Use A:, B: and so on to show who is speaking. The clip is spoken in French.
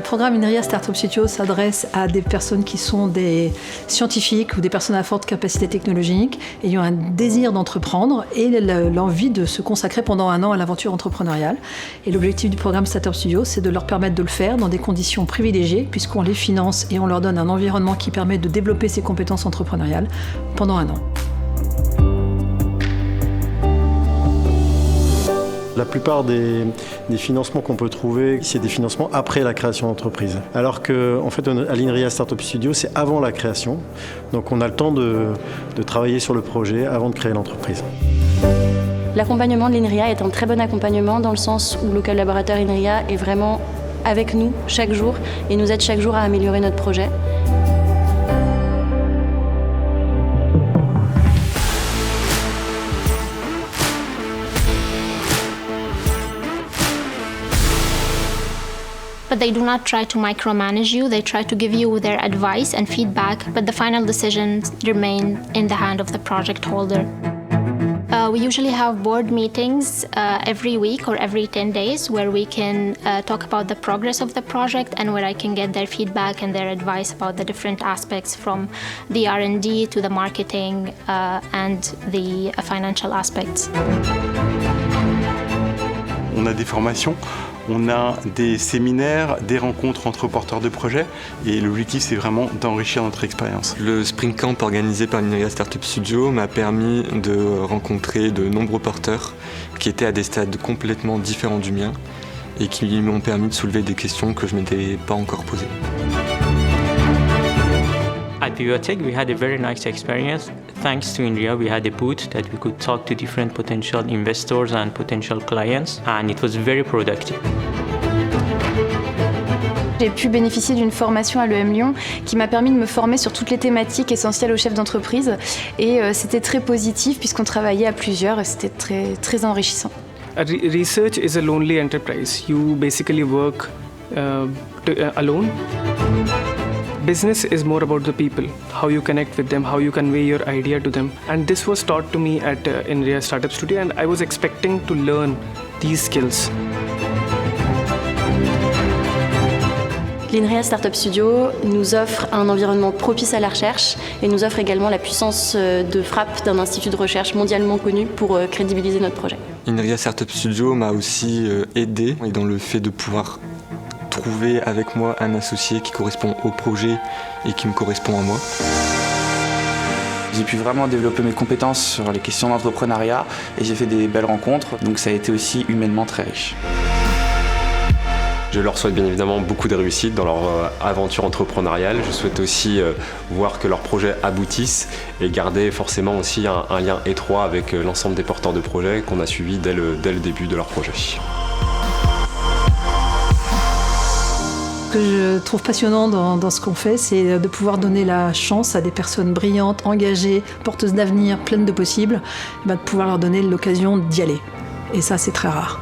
A: programme INRIA Startup Studio s'adresse à des personnes qui sont des scientifiques ou des personnes à forte capacité technologique, ayant un désir d'entreprendre et l'envie de se consacrer pendant 1 an à l'aventure entrepreneuriale. Et l'objectif du programme Startup Studio, c'est de leur permettre de le faire dans des conditions privilégiées, puisqu'on les finance et on leur donne un environnement qui permet de développer ses compétences entrepreneuriales pendant 1 an.
B: La plupart des financements qu'on peut trouver, c'est des financements après la création d'entreprise. Alors qu'en fait, à l'INRIA Startup Studio, c'est avant la création. Donc on a le temps de travailler sur le projet avant de créer l'entreprise.
C: L'accompagnement de l'INRIA est un très bon accompagnement dans le sens où le collaborateur INRIA est vraiment avec nous chaque jour et nous aide chaque jour à améliorer notre projet.
D: But they do not try to micromanage you. They try to give you their advice and feedback, but the final decisions remain in the hand of the project holder. We usually have board meetings every week or every 10 days where we can talk about the progress of the project and where I can get their feedback and their advice about the different aspects from the R&D to the marketing and the financial aspects.
E: On a des formations, on a des séminaires, des rencontres entre porteurs de projets et l'objectif c'est vraiment d'enrichir notre expérience.
F: Le Spring Camp organisé par l'INRIA Startup Studio m'a permis de rencontrer de nombreux porteurs qui étaient à des stades complètement différents du mien et qui m'ont permis de soulever des questions que je ne m'étais pas encore posées.
G: At Vivotech, we had a very nice experience. Thanks to INRIA, we had a booth that we could talk to different potential investors and potential clients, and it was very productive.
C: J'ai pu bénéficier d'une formation à l'EM Lyon qui m'a permis de me former sur toutes les thématiques essentielles aux chefs d'entreprise et c'était très positif puisqu'on travaillait à plusieurs et c'était très enrichissant.
H: Research is a lonely enterprise. You basically work alone. Business is more about the people, how you connect with them, how you convey your idea to them. And this was taught to me at INRIA Startup Studio and I was expecting to learn these skills.
C: L'INRIA Startup Studio nous offre un environnement propice à la recherche et nous offre également la puissance de frappe d'un institut de recherche mondialement connu pour crédibiliser notre projet.
F: INRIA Startup Studio m'a aussi aidé dans le fait de pouvoir trouver avec moi un associé qui correspond au projet et qui me correspond à moi.
I: J'ai pu vraiment développer mes compétences sur les questions d'entrepreneuriat et j'ai fait des belles rencontres, donc ça a été aussi humainement très riche.
J: Je leur souhaite bien évidemment beaucoup de réussite dans leur aventure entrepreneuriale. Je souhaite aussi voir que leurs projets aboutissent et garder forcément aussi un lien étroit avec l'ensemble des porteurs de projets qu'on a suivis dès le début de leur projet.
A: Ce que je trouve passionnant dans ce qu'on fait, c'est de pouvoir donner la chance à des personnes brillantes, engagées, porteuses d'avenir, pleines de possibles, de pouvoir leur donner l'occasion d'y aller. Et ça, c'est très rare.